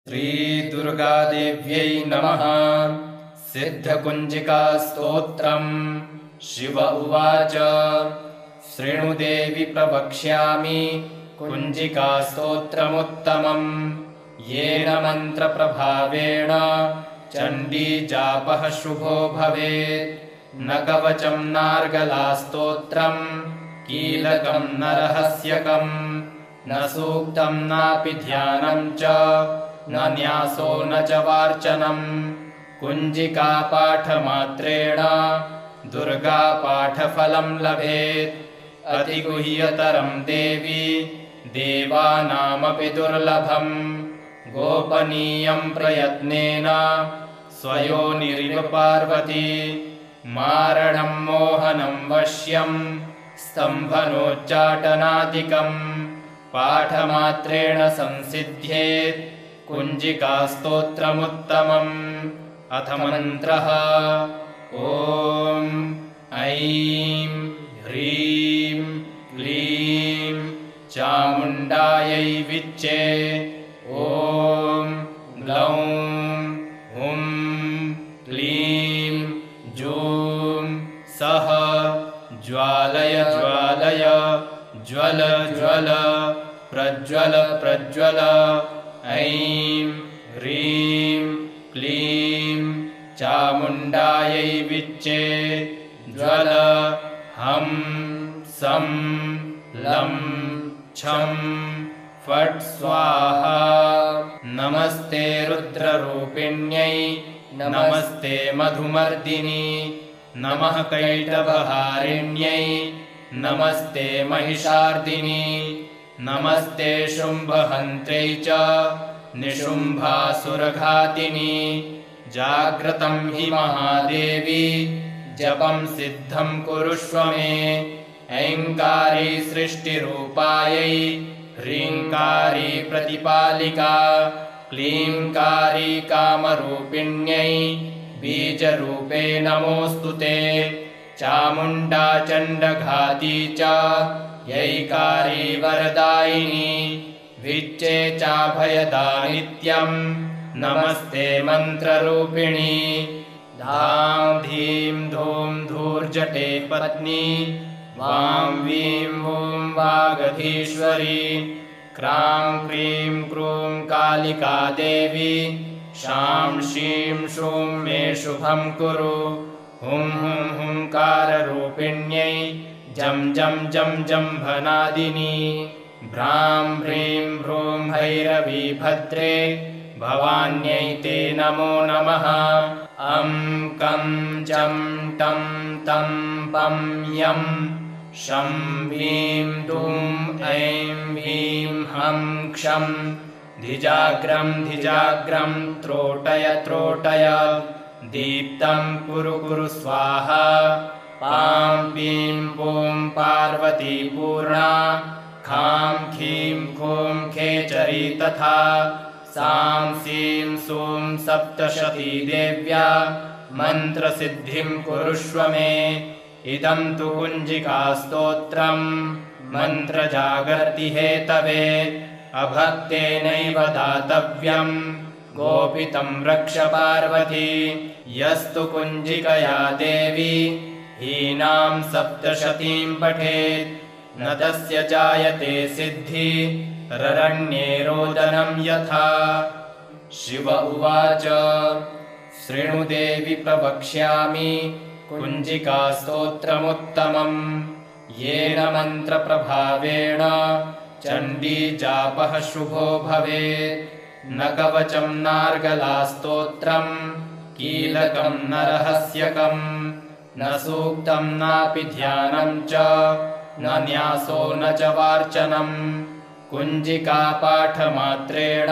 श्रीदुर्गादेव्यै नमः। सिद्धकुञ्जिकास्तोत्रम्। शिव उवाच शृणुदेवि प्रवक्ष्यामि कुञ्जिकास्तोत्रमुत्तमम्। येन मन्त्रप्रभावेण चण्डीजापः शुभो भवेत्। न कवचम् नार्गलास्तोत्रम् कीलकम् न रहस्यकम् न सूक्तम् नापि ध्यानम् च न न्यासो न च वार्चनम्। कुञ्जिकापाठमात्रेण दुर्गापाठफलम् लभेत्। अतिगुह्यतरम् देवी देवानामपि दुर्लभम्। गोपनीयम् प्रयत्नेन स्वयोनिरिव पार्वती। मारणम् मोहनम् वश्यम् स्तम्भनोच्चाटनादिकम्। पाठमात्रेण संसिद्ध्येत् कुञ्जिकास्तोत्रमुत्तमम्। अथ मन्त्रः। ॐ ऐं ह्रीं क्लीं चामुण्डायै विच्चे। ॐ ग्लौं हुं क्लीं जूं सः ज्वालय ज्वालय ज्वल ज्वल प्रज्वल प्रज्वल। ऐं ह्रीं क्लीं चामुण्डायै विच्चे। ज्वल हं सं लं छं फट् स्वाहा। नमस्ते रुद्ररूपिण्यै नमस्ते मधुमर्दिनी। नमः कैटभहारिण्यै नमस्ते महिषार्दिनी। नमस्ते शुम्भहन्त्र्यै च निशुम्भासुरघातिनी। जाग्रतं हि महादेवी जपं सिद्धं कुरुष्व मे। ऐङ्कारी सृष्टिरूपायै ह्रीङ्कारी प्रतिपालिका। क्लीङ्कारी कामरूपिण्यै बीजरूपे नमोऽस्तु ते। चामुण्डा चण्डघाती च यैकारी वरदायिनी। विच्चे चाभयदा नित्यम् नमस्ते मन्त्ररूपिणी। धां धीं धूं धूर्जटे पत्नी। वां वीं वूं वागधीश्वरी। क्रां क्रीं क्रूं कालिका देवी। शां शीं शूं मे शुभं कुरु। हुं हुं हुंकाररूपिण्यै जं जं जं जम्भनादिनी। भ्रां ह्रीं भ्रूं भैरवी भद्रे भवान्यै ते नमो नमः। अं कं चं टं तं पं यं शं ह्रीं दूं ऐं ह्रीं हं क्षं धिजाग्रं धिजाग्रं त्रोटय त्रोटय। दीप्तं कुरु कुरु स्वाहा। पां पीं पूं पार्वती पूर्णा। खां खीं खूं खेचरी तथा। सां सीं सूं सप्तशती देव्या मन्त्रसिद्धिं कुरुष्व मे। इदं तु कुञ्जिकास्तोत्रम् मन्त्रजागर्ति हेतवे। अभक्तेनैव दातव्यम् गोपितं रक्ष पार्वती। यस्तु कुञ्जिकया देवी हीनां सप्तशतीं पठेत् न तस्य जायते सिद्धि ररण्ये रोदनं यथा। शिव उवाच शृणुदेवि प्रवक्ष्यामि कुञ्जिकास्तोत्रमुत्तमम्। येन मन्त्रप्रभावेण चण्डीजापः शुभो भवेत्। न कवचम् नार्गलास्तोत्रम् कीलकम् न रहस्यकम् न सूक्तम् नापि ध्यानम् च न न्यासो न च वार्चनम्। कुञ्जिकापाठमात्रेण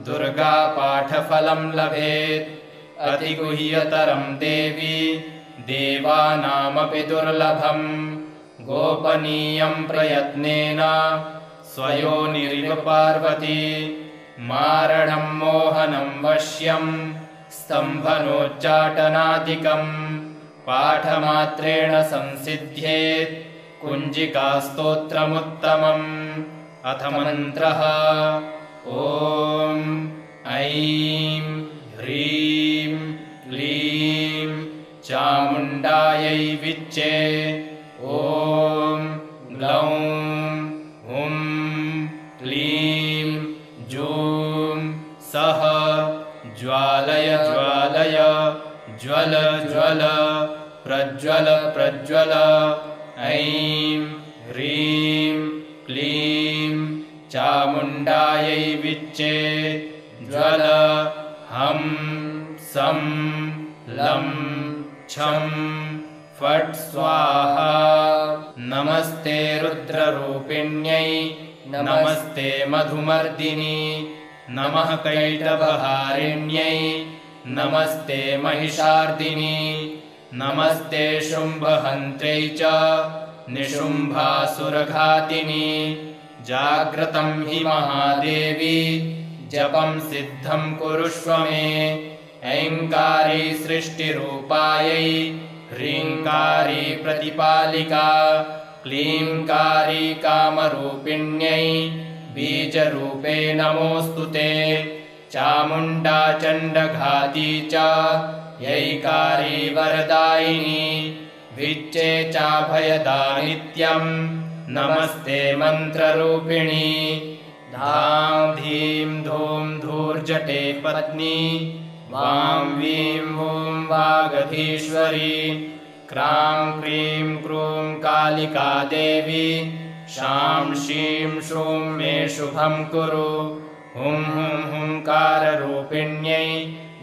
दुर्गापाठफलम् लभेत्। अतिगुह्यतरम् देवी देवानामपि दुर्लभम्। गोपनीयम् प्रयत्नेन स्वयोनिरिव पार्वती। मारणम् मोहनम् वश्यम् स्तम्भनोच्चाटनादिकम्। पाठमात्रेण संसिद्ध्येत् कुञ्जिकास्तोत्रमुत्तमम्। अथ मन्त्रः। ॐ ऐं ह्रीं क्लीं चामुण्डायै विच्चे। ॐ ग्लौं हुं क्लीं जूं सः ज्वालय ज्वालय ज्वल ज्वल प्रज्वल प्रज्वल। ऐं ह्रीं क्लीं चामुण्डायै विच्चे। ज्वल हं सं लं छं फट् स्वाहा। नमस्ते रुद्ररूपिण्यै नमस्ते मधुमर्दिनी नमः कैटभहारिण्यै नमस्ते महिषार्दिनी नमस्ते शुम्भहन्त्रै च निशुम्भासुरघातिनी। जाग्रतं हि महादेवी जपं सिद्धं कुरुष्व मे। ऐङ्कारी सृष्टिरूपायै ह्रीङ्कारी प्रतिपालिका क्लीङ्कारी कामरूपिण्यै बीजरूपे नमोऽस्तु ते। चामुण्डा चण्डघाती च यैकारी वरदायिनी विच्चे चाभयदानित्यं नमस्ते मन्त्ररूपिणी। धां धीं धूं धूर्जटे पत्नी वां वीं वूं वागधीश्वरी। क्रां क्रीं क्रूं कालिका देवी शां शीं शूं मे शुभं कुरु। हुं हुं हुंकाररूपिण्यै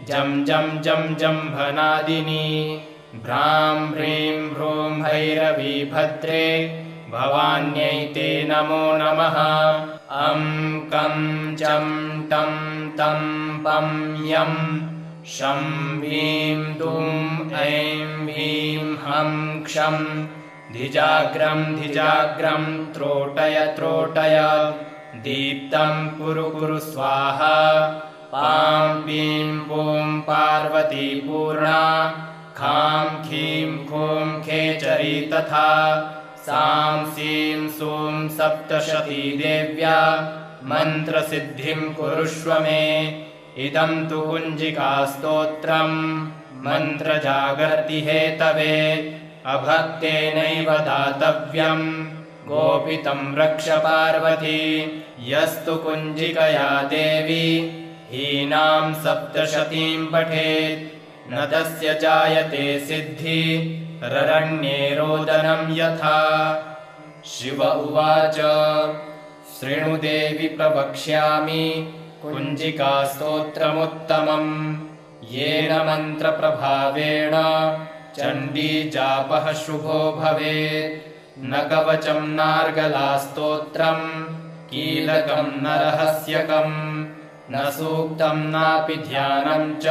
जं जं जं जम्भनादिनी। भ्रां ह्रीं भ्रूं भैरवी भद्रे भवान्यै ते नमो नमः। अं कं चं टं तं पं यं शं वीं दुं ऐं वीं हं क्षं धिजाग्रं धिजाग्रं त्रोटय त्रोटय। दीप्तं कुरु कुरु स्वाहा। पां पीं पूं पार्वती पूर्णा खां खीं खूं खेचरी तथा। सां सीं सूं सप्तशती देव्या मन्त्रसिद्धिं कुरुष्व मे। इदं तु कुञ्जिकास्तोत्रं मन्त्रजागर्ति हेतवे। अभक्तेनैव दातव्यं गोपितं रक्ष पार्वती। यस्तु कुञ्जिकया देवी हीनां सप्तशतीं पठेत् न तस्य जायते सिद्धि ररण्ये रोदनं यथा। शिव उवाच शृणु देवि प्रवक्ष्यामि कुञ्जिकास्तोत्रमुत्तमं। येन मन्त्रप्रभावेण चण्डीजापः शुभो भवेत्। न कवचं नार्गलास्तोत्रं कीलकं न रहस्यकं न सूक्तं नापि ध्यानं च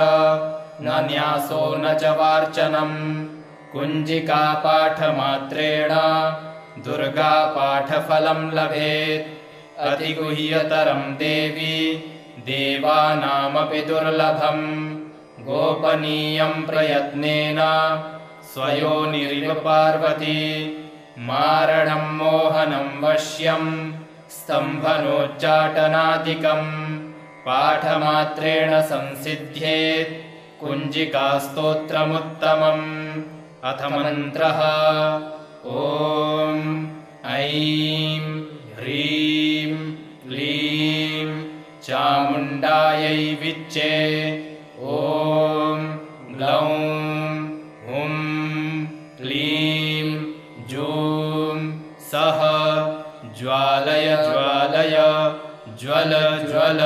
न न्यासो न च वार्चनम्। कुञ्जिकापाठमात्रेण दुर्गापाठफलं लभेत्। अतिगुह्यतरं देवी देवानामपि दुर्लभम्। गोपनीयं प्रयत्नेन स्वयोनिरिव पार्वती। मारणं मोहनं वश्यं स्तम्भनोच्चाटनादिकम् पाठमात्रेण संसिद्ध्येत् कुञ्जिकास्तोत्रमुत्तमम्। अथ मन्त्रः। ॐ ऐं ह्रीं क्लीं चामुण्डायै विच्चे। ॐ ग्लौं हुं क्लीं जूं सः ज्वालय ज्वालय ज्वल ज्वल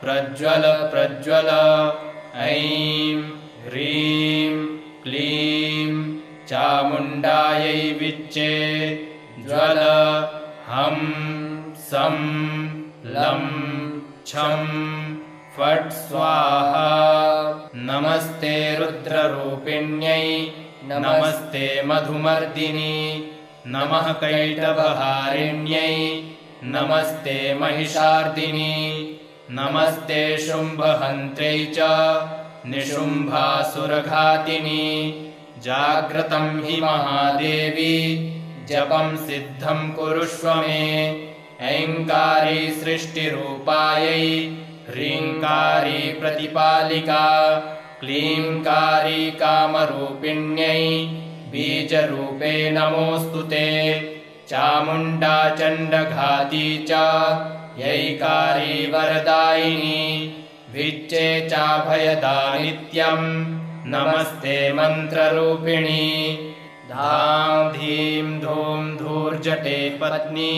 प्रज्वल प्रज्वल। ऐं ह्रीं क्लीं चामुण्डायै विच्चे। ज्वल हं सं लं छं फट् स्वाहा। नमस्ते रुद्ररूपिण्यै नमस्ते मधुमर्दिनी नमः कैटभहारिण्यै नमस्ते महिषार्दिनी नमस्ते शुम्भहन्त्रै च निशुम्भासुरघातिनी। जाग्रतं हि महादेवी जपं सिद्धं कुरुष्व मे। ऐङ्कारी सृष्टिरूपायै ह्रीङ्कारी प्रतिपालिका क्लीङ्कारी कामरूपिण्यै बीजरूपे नमोऽस्तु ते चामुण्डा चण्डघाती च यैकारी वरदायिनी विच्चे चाभयदा नित्यं नमस्ते मन्त्ररूपिणी धां धीं धूं धूर्जटे पत्नी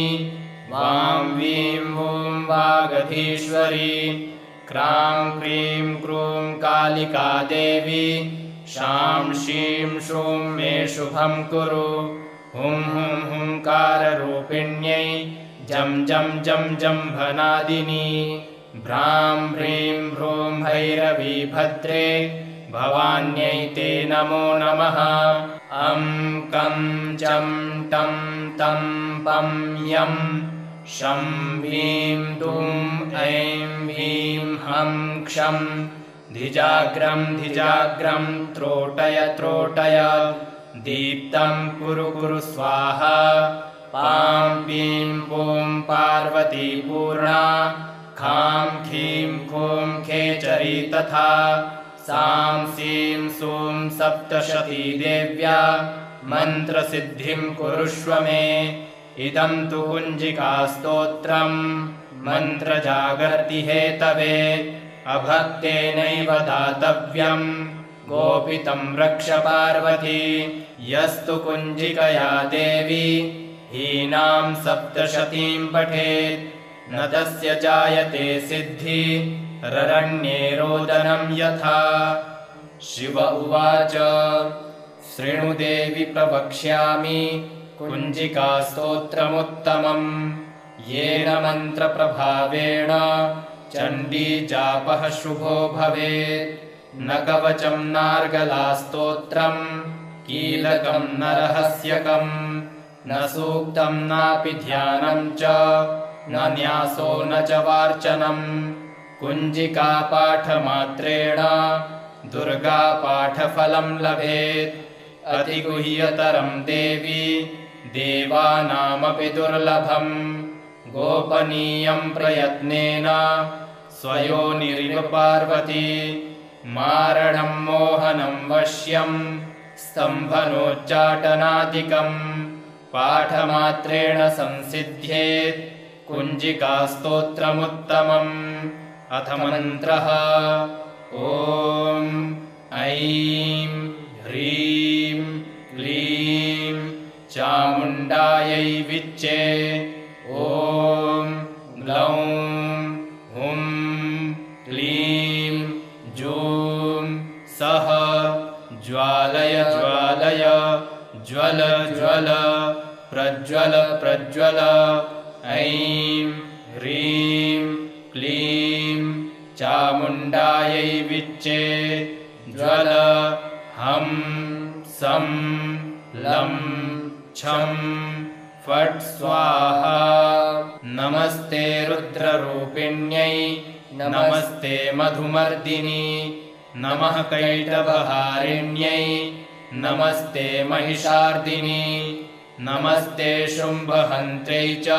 वां वीं वूं वागधीश्वरी क्रां क्रीं क्रूं कालिका देवी शां शीं शूं मे शुभं कुरु हुं हुं हुंकाररूपिण्यै जं जं जं जम्भनादिनी भ्रां ह्रीं भ्रूं भैरवी भद्रे भवान्यै ते नमो नमः अं कं चं टं तं पं यं शं ह्रीं दुं ऐं ह्रीं हं क्षं धिजाग्रं धिजाग्रं त्रोटय त्रोटय दीप्तं कुरु कुरु स्वाहा पां पीं पूं पार्वती पूर्णा खां खीं खूं खेचरी तथा सां सीं सूं सप्तशती देव्या मन्त्रसिद्धिं कुरुष्व मे इदं तु कुञ्जिकास्तोत्रं मन्त्रजागर्ति हेतवे अभक्तेनैव दातव्यं गोपितं रक्ष पार्वती यस्तु कुञ्जिकया देवी हीनां सप्तशतीं पठेत् न तस्य जायते सिद्धि ररण्ये रोदनं यथा शिव उवाच शृणु देवि प्रवक्ष्यामि कुञ्जिकास्तोत्रमुत्तमम् येन मन्त्रप्रभावेण चण्डीजापः शुभो भवेत् न कवचं नार्गलास्तोत्रं कीलकं न रहस्यकं न सूक्तं नापि ध्यानं च न न्यासो न च वार्चनम् कुञ्जिकापाठमात्रेण दुर्गापाठफलं लभेत् अतिगुह्यतरं देवी देवानामपि दुर्लभम् गोपनीयं प्रयत्नेन स्वयोनिरिव पार्वती मारणं मोहनं वश्यं स्तम्भनोच्चाटनादिकं पाठमात्रेण संसिद्ध्येत् कुञ्जिकास्तोत्रमुत्तमम् अथ मन्त्रः ॐ ऐं ह्रीं क्लीं चामुण्डायै विच्चे ॐ ग्लौं हुं क्लीं जूं सः ज्वालय ज्वालय ज्वल ज्वल प्रज्वल प्रज्वल ऐं ह्रीं क्लीं चामुण्डायै विच्चे ज्वल हं सं लं छं फट् स्वाहा नमस्ते रुद्ररूपिण्यै नमस्ते मधुमर्दिनी नमः कैटभहारिण्यै नमस्ते महिषार्दिनी नमस्ते शुम्भहन्त्रै च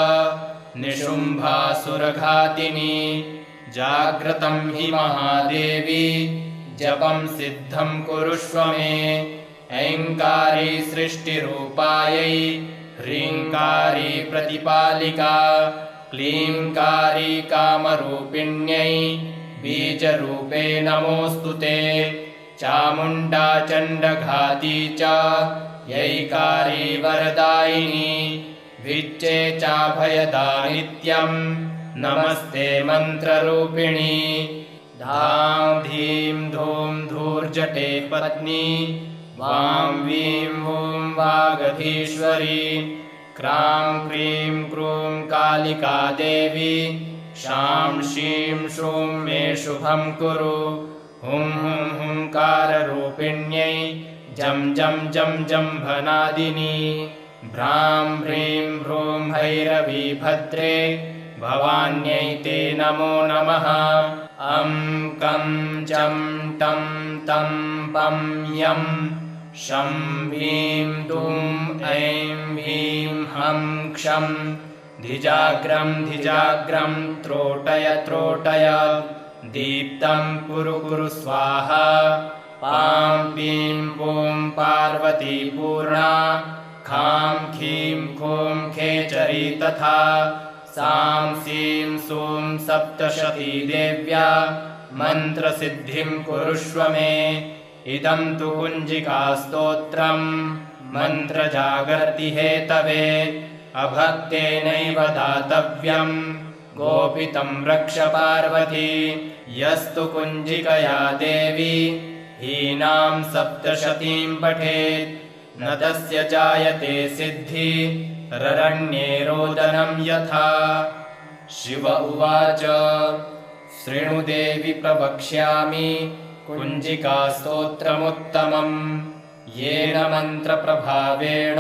निशुम्भासुरघातिनी जाग्रतं हि महादेवी जपं सिद्धं कुरुष्व मे ऐङ्कारी सृष्टिरूपायै ह्रीङ्कारी प्रतिपालिका क्लीङ्कारी कामरूपिण्यै बीजरूपे नमोऽस्तु ते चामुण्डा चण्डघाती च यैकारी वरदायिनी विच्चे चाभयदा नित्यं नमस्ते मन्त्ररूपिणी धां धीं धूं धूर्जटे पत्नी वां वीं वूं वागधीश्वरी क्रां क्रीं क्रूं कालिका देवी शां शीं शूं मे शुभं कुरु हुं हुं हुंकाररूपिण्यै जं जं जं जम्भनादिनी भ्रां ह्रीं भ्रूं भैरवी भद्रे भवान्यै ते नमो नमः अं कं चं टं तं पं यं शं ह्रीं दुं ऐं ह्रीं हं क्षं धिजाग्रं धिजाग्रं त्रोटय त्रोटय दीप्तं कुरु कुरु स्वाहा पां पीं पूं पार्वती पूर्णा खां खीं खूं खेचरी तथा सां सीं सूं सप्तशती देव्या मन्त्रसिद्धिं कुरुष्व मे इदं तु कुञ्जिकास्तोत्रम् मन्त्रजागर्ति हेतवे अभक्तेनैव दातव्यम् गोपितं रक्ष पार्वती यस्तु कुञ्जिकया देवी हीनां सप्तशतीं पठेत् न तस्य जायते सिद्धि ररण्ये रोदनं यथा। शिव उवाच शृणु देवि प्रवक्ष्यामि कुञ्जिकास्तोत्रमुत्तमम् येन मन्त्रप्रभावेण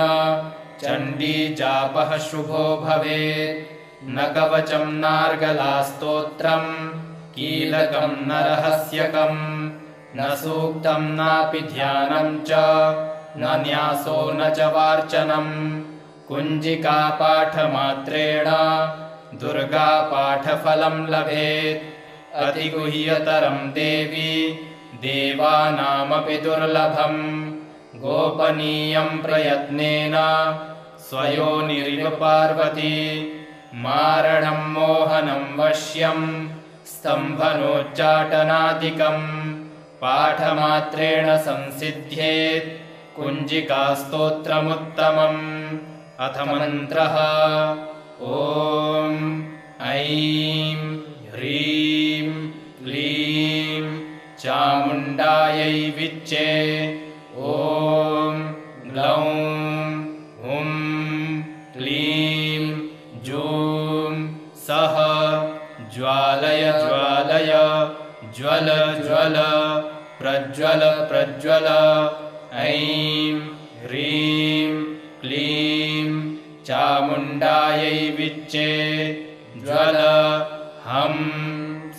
चण्डी जापः शुभो भवेत् न कवचं नार्गलास्तोत्रम् कीलकं न रहस्यकम् न सूक्तं नापि ध्यानं च न न्यासो न च वार्चनम् कुञ्जिकापाठमात्रेण दुर्गापाठफलं लभेत् अतिगुह्यतरं देवी देवानामपि दुर्लभम् गोपनीयं प्रयत्नेन स्वयोनिरिव पार्वती मारणं मोहनं वश्यं स्तम्भनोच्चाटनादिकम् पाठमात्रेण संसिद्ध्येत् कुञ्जिकास्तोत्रमुत्तमम्। अथ मन्त्रः ॐ ऐं ह्रीं क्लीं चामुण्डायै विच्चे ॐ ग्लौं हुं क्लीं जूं सः ज्वालय ज्वालय ज्वल ज्वल प्रज्वल प्रज्वल ऐं ह्रीं क्लीं चामुण्डायै विच्चे ज्वल हं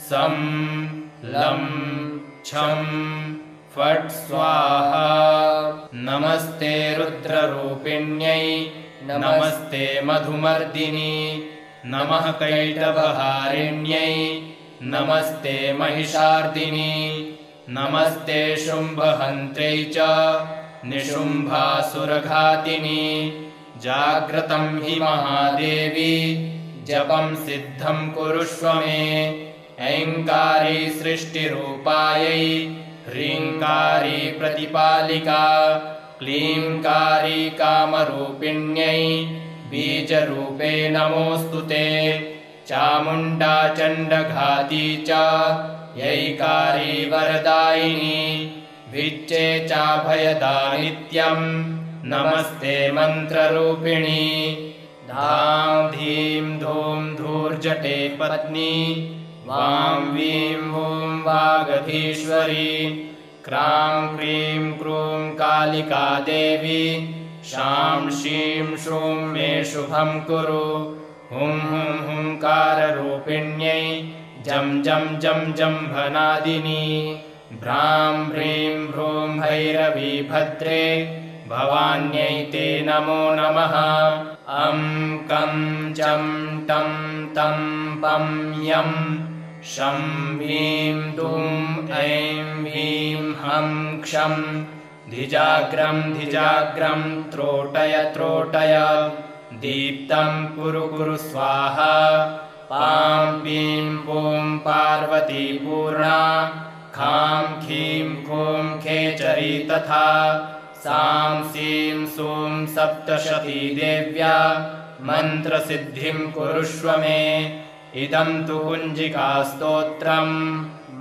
सं लं छं फट् स्वाहा। नमस्ते रुद्ररूपिण्यै नमस्ते मधुमर्दिनी नमः कैटभहारिण्यै नमस्ते महिषार्दिनी नमस्ते शुम्भहन्त्रै च निशुम्भासुरघातिनी जाग्रतं हि महादेवी जपं सिद्धं कुरुष्व मे ऐङ्कारी सृष्टिरूपायै ह्रीङ्कारी प्रतिपालिका क्लीङ्कारी कामरूपिण्यै बीजरूपे नमोऽस्तु ते चामुण्डा चण्डघाती च यैकारी वरदायिनी विच्चे चाभयदा नित्यम् नमस्ते मन्त्ररूपिणी धां धीं धूं धूर्जटे पत्नी वां वीं वूं वागधीश्वरी क्रां क्रीं क्रूं कालिका देवी शां शीं शूं मे शुभं कुरु हुं हुं हुंकाररूपिण्यै जं जं जं जम्भनादिनी भ्रां ह्रीं भ्रूं भैरवी भद्रे भवान्यै ते नमो नमः अं कं चं टं तं पं यं शं ह्रीं दुं ऐं ह्रीं हं क्षं धिजाग्रं धिजाग्रं त्रोटय त्रोटय दीप्तं कुरु कुरु स्वाहा पां पीं पूं पार्वती पूर्णा खां खीं खूं खेचरी तथा सां सीं सूं सप्तशती देव्या मन्त्रसिद्धिं कुरुष्व मे इदं तु कुञ्जिकास्तोत्रम्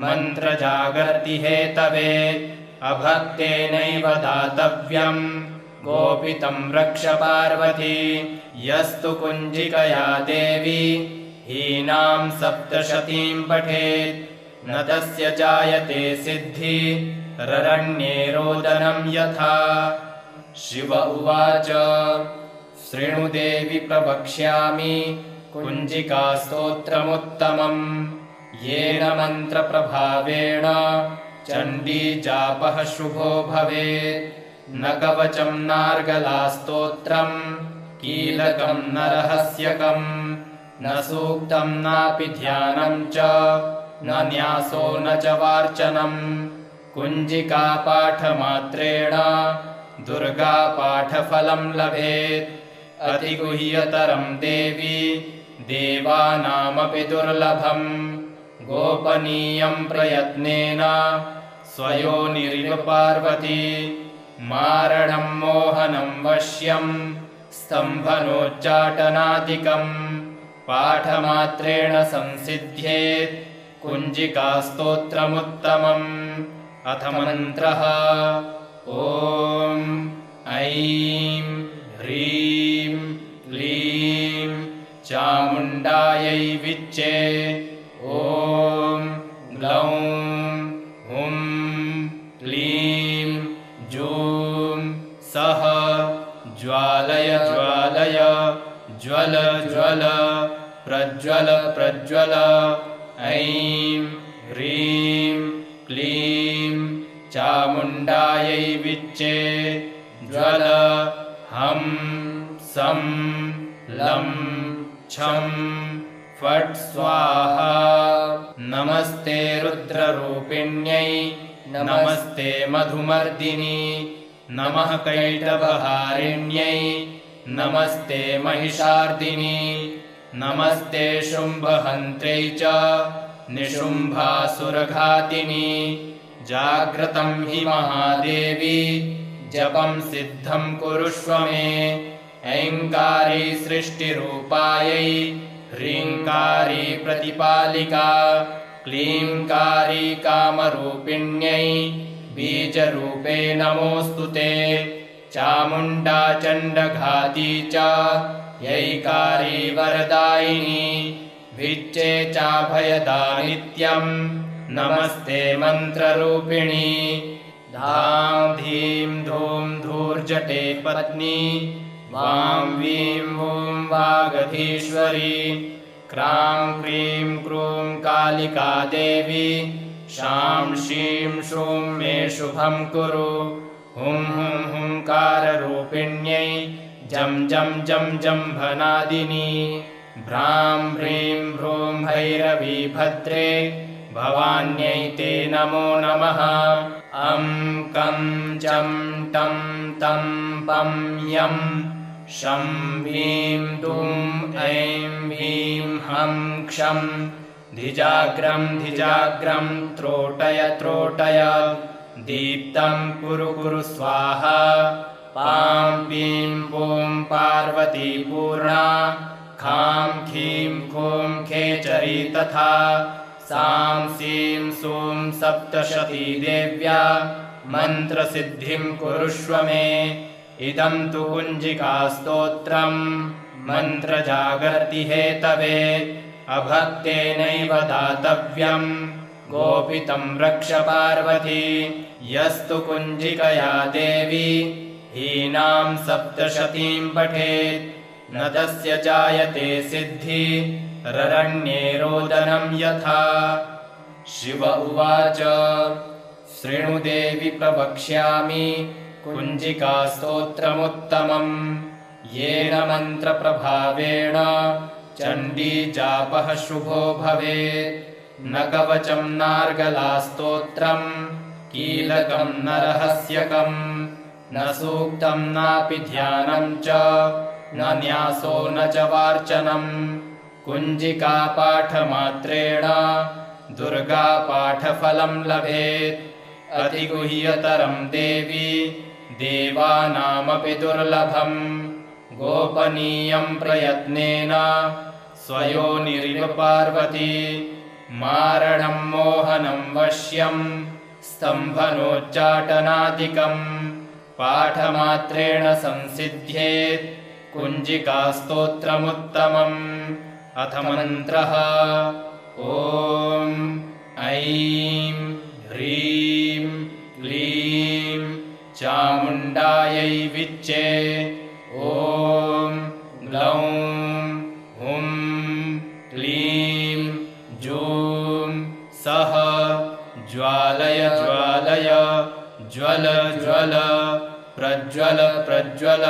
मन्त्रजागर्ति हेतवे अभक्तेनैव दातव्यम् गोपितं रक्ष पार्वती यस्तु कुञ्जिकया देवी हीनां सप्तशतीं पठेत् न तस्य जायते सिद्धि ररण्ये रोदनं यथा। शिव उवाच शृणु देवि प्रवक्ष्यामि कुञ्जिकास्तोत्रमुत्तमम् येन मन्त्रप्रभावेण चण्डी जापः शुभो भवेत् न कवचं नार्गलास्तोत्रम् कीलकं न रहस्यकम् न सूक्तं नापि ध्यानं च न न्यासो न च वार्चनम् कुञ्जिकापाठमात्रेण दुर्गापाठफलं लभेत् अतिगुह्यतरं देवी देवानामपि दुर्लभम् गोपनीयं प्रयत्नेन स्वयोनिरिव पार्वती मारणं मोहनं वश्यं स्तम्भनोच्चाटनादिकम् पाठमात्रेण संसिद्ध्येत् कुञ्जिकास्तोत्रमुत्तमम् अथ मन्त्रः ॐ ऐं ह्रीं क्लीं चामुण्डायै विच्चे ॐ ग्लौं हुं क्लीं जूं सः ज्वालय ज्वालय ज्वल ज्वल प्रज्वल प्रज्वल ऐं ह्रीं क्लीं चामुण्डायै विच्चे ज्वल हं सं लं छं फट् स्वाहा नमस्ते रुद्ररूपिण्यै नमस्ते मधुमर्दिनी नमः कैटभहारिण्यै नमस्ते महिषार्दिनी नमस्ते शुम्भहन्त्रै च निशुम्भासुरघातिनी जाग्रतं हि महादेवी जपं सिद्धं कुरुष्व मे ऐङ्कारी सृष्टिरूपायै ह्रीङ्कारी प्रतिपालिका क्लीङ्कारी कामरूपिण्यै बीजरूपे नमोऽस्तु ते चामुण्डा चण्डघाती च यैकारी वरदायिनी विच्चे चाभयदा नित्यं नमस्ते मन्त्ररूपिणी धां धीं धूं धूर्जटे पत्नी वां वीं वूं वागधीश्वरी क्रां क्रीं क्रूं कालिका देवी शां शीं शूं मे शुभं कुरु हुं हुं हुंकाररूपिण्यै जं जं जं जम्भनादिनी भ्रां ह्रीं भ्रूं भैरवी भद्रे भवान्यै ते नमो नमः अं कं चं टं तं पं यं शं ह्रीं दुं ऐं ह्रीं हं क्षं धिजाग्रं धिजाग्रं त्रोटय त्रोटय दीप्तं कुरु कुरु स्वाहा पां पीं पूं पार्वती पूर्णा खां खीं खूं खेचरी तथा सां सीं सूं सप्तशती देव्या मन्त्रसिद्धिं कुरुष्व मे इदं तु कुञ्जिकास्तोत्रं मन्त्रजागर्ति हेतवे अभक्तेनैव दातव्यं गोपितं रक्ष पार्वती यस्तु कुञ्जिकया देवी हीनां सप्तशतीं पठेत् न तस्य जायते सिद्धि ररण्ये रोदनं यथा शिव उवाच शृणु देवि प्रवक्ष्यामि कुञ्जिकास्तोत्रमुत्तमम् येन मन्त्रप्रभावेण चण्डीजापः शुभो भवेत् न कवचं नार्गलास्तोत्रं कीलकं न रहस्यकं न सूक्तं नापि ध्यानं च न न्यासो न च वार्चनम् कुञ्जिकापाठमात्रेण दुर्गापाठफलं लभेत् अतिगुह्यतरं देवी देवानामपि दुर्लभम् गोपनीयं प्रयत्नेन स्वयोनिरिव पार्वती मारणं मोहनं वश्यं स्तम्भनोच्चाटनादिकम् पाठमात्रेण संसिद्ध्येत् कुञ्जिकास्तोत्रमुत्तमम् अथ मन्त्रः ॐ ऐं ह्रीं क्लीं चामुण्डायै विच्चे ॐ ग्लौं हुं क्लीं जूं सः ज्वालय ज्वालय ज्वल ज्वल प्रज्वल प्रज्वल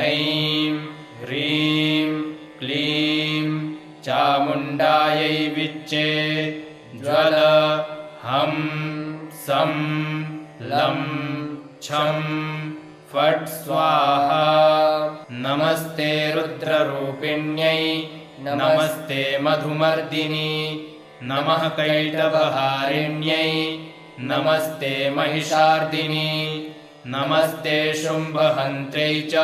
ऐं ह्रीं क्लीं चामुण्डायै विच्चे ज्वल हं सं लं छं फट् स्वाहा। नमस्ते रुद्ररूपिण्यै नमस्ते मधुमर्दिनी नमः कैटभहारिण्यै नमस्ते महिषार्दिनी नमस्ते शुम्भहन्त्र्यै च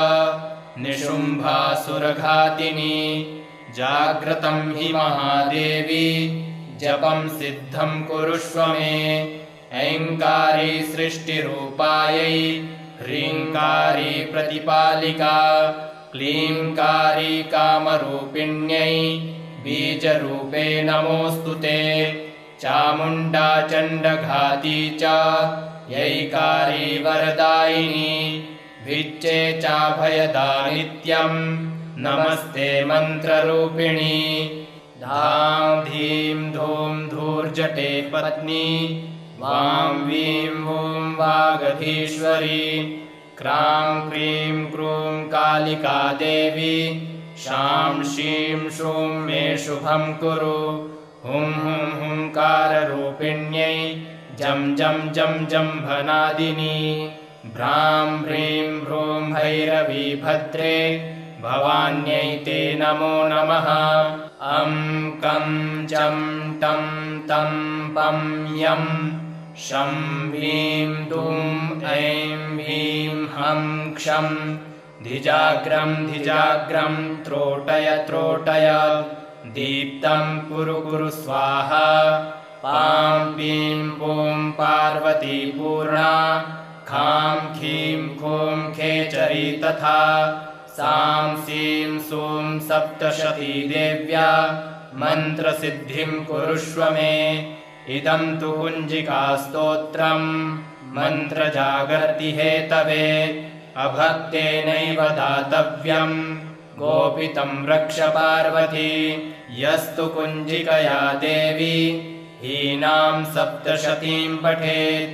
निशुम्भासुरघातिनी। जाग्रतं हि महादेवी जपं सिद्धं कुरुष्व मे। ऐङ्कारी सृष्टिरूपायै ह्रीङ्कारी प्रतिपालिका क्लीङ्कारी कामरूपिण्यै बीजरूपे नमोऽस्तु ते। चामुण्डा चण्डघाती च यैकारी वरदायिनी भिच्चे चाभयदा नित्यं नमस्ते मन्त्ररूपिणी। धां धीं धूं धूर्जटे पत्नी वां वीं वूं वागधीश्वरी क्रां क्रीं क्रूं कालिका देवी शां शीं शूं मे शुभं कुरु। हुं हुं हुंकाररूपिण्यै जं जं जं जम्भनादिनी भ्रां ह्रीं भ्रूं भैरवी भद्रे भवान्यै ते नमो नमः। अं कं चं टं तं पं यं शं ह्रीं दुं ऐं ह्रीं हं क्षं धिजाग्रं धिजाग्रं त्रोटय त्रोटय दीप्तं कुरु कुरु स्वाहा। पां पीं पूं पार्वती पूर्णा खां खीं खूं खेचरी तथा सां सीं सूं सप्तशती देव्या मन्त्रसिद्धिं कुरुष्व मे। इदं तु कुञ्जिकास्तोत्रं मन्त्रजागर्ति हेतवे अभक्तेनैव दातव्यं गोपितं रक्ष पार्वती। यस्तु कुञ्जिकया देवी हीनां सप्तशतीं पठेत्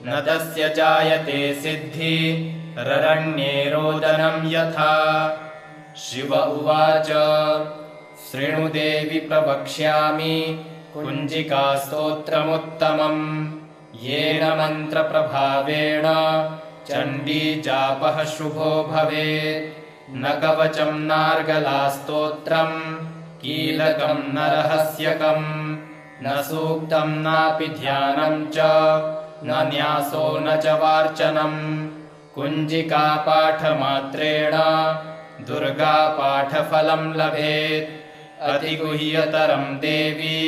न तस्य जायते सिद्धि ररण्ये रोदनं यथा। शिव उवाच शृणु देवि प्रवक्ष्यामि कुञ्जिकास्तोत्रमुत्तमम् येन मन्त्रप्रभावेण चण्डीजापः शुभो भवेत्। न कवचं नार्गलास्तोत्रं कीलकं न रहस्यकं न सूक्तं नापि ध्यानं च न न्यासो न च वार्चनम्। कुञ्जिकापाठमात्रेण दुर्गापाठफलं लभेत्। अतिगुह्यतरं देवी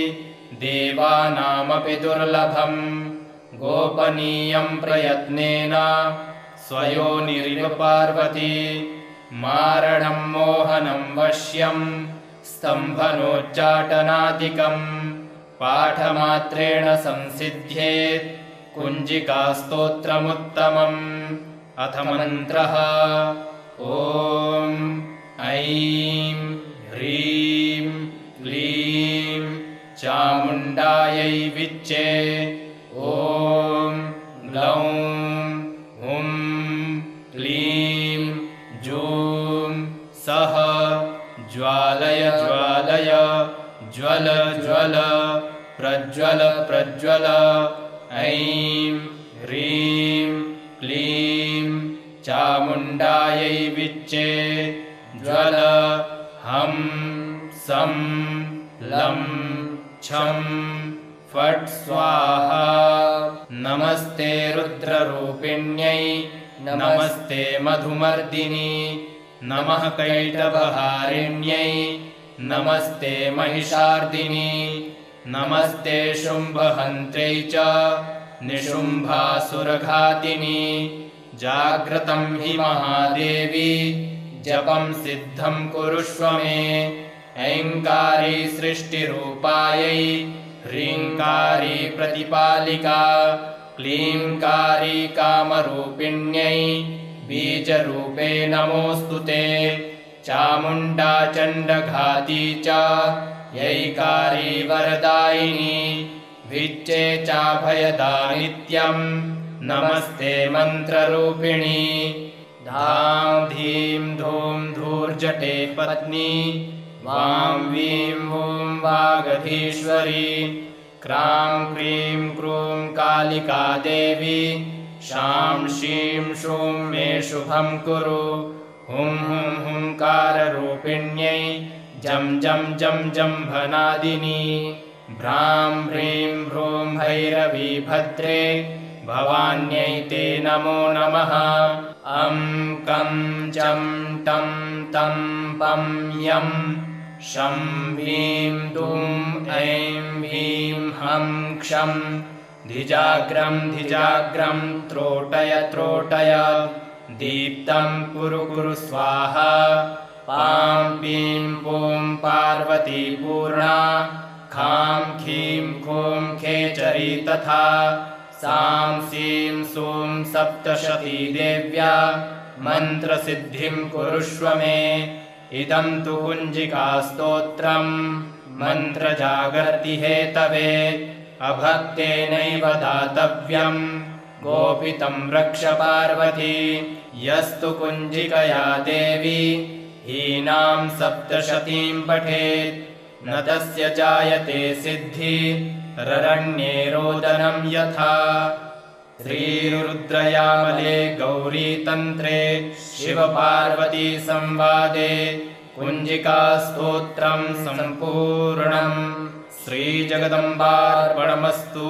देवानामपि दुर्लभम्। गोपनीयं प्रयत्नेन स्वयोनिरिव पार्वती मारणं मोहनं वश्यं स्तम्भनोच्चाटनादिकम् पाठमात्रेण संसिद्ध्येत् कुञ्जिकास्तोत्रमुत्तमम्। अथ मन्त्रः ॐ ऐं ह्रीं क्लीं चामुण्डायै विच्चे। ॐ ग्लौं हुं क्लीं जूं सः ज्वालय ज्वालय ज्वल ज्वल प्रज्वल प्रज्वल। ऐं ह्रीं क्लीं चामुण्डायै विच्चे। ज्वल हं सं लं छं फट् स्वाहा। नमस्ते रुद्ररूपिण्यै नमस्ते मधुमर्दिनी नमः कैटभहारिण्यै नमस्ते महिषार्दिनी नमस्ते शुम्भहन्त्र्यै च निशुम्भासुरघातिनी। जाग्रतं हि महादेवी जपं सिद्धं कुरुष्व मे। ऐङ्कारी सृष्टिरूपायै ह्रीङ्कारी प्रतिपालिका क्लीङ्कारी कामरूपिण्यै बीजरूपे नमोऽस्तु ते। चामुण्डा चण्डघाती च यैकारी वरदायिनी भिच्चे चाभयदा नित्यं नमस्ते मन्त्ररूपिणी। धां धीं धूं धूर्जटे पत्नी वां वीं वूं वागधीश्वरी क्रां क्रीं क्रूं कालिका देवी शां शीं शूं मे शुभं कुरु हुं हुं हुंकाररूपिण्यै जं जं जं जम्भनादिनी भ्रां ह्रीं ह्रूं भैरवी भद्रे भवान्यै ते नमो नमः अं कं चं टं तं पं यं शं ह्रीं दुं ऐं ह्रीं हं क्षं धिजाग्रं धिजाग्रं त्रोटय त्रोटय दीप्तं कुरु कुरु स्वाहा पां पीं पूं पार्वती पूर्णा खां खीं खूं खेचरी तथा सां सीं सूं सप्तशती देव्या मन्त्रसिद्धिं कुरुष्व मे इदं तु कुञ्जिकास्तोत्रम् मन्त्रजागर्ति हेतवे अभक्तेनैव दातव्यम् गोपितं रक्ष पार्वती यस्तु कुञ्जिकया देवी हीनां सप्तशतीं पठेत् न तस्य जायते सिद्धि ररण्ये रोदनं यथा श्रीरुद्रयामले गौरीतन्त्रे शिवपार्वती संवादे कुञ्जिकास्तोत्रं सम्पूर्णम् श्रीजगदम्बार्पणमस्तु।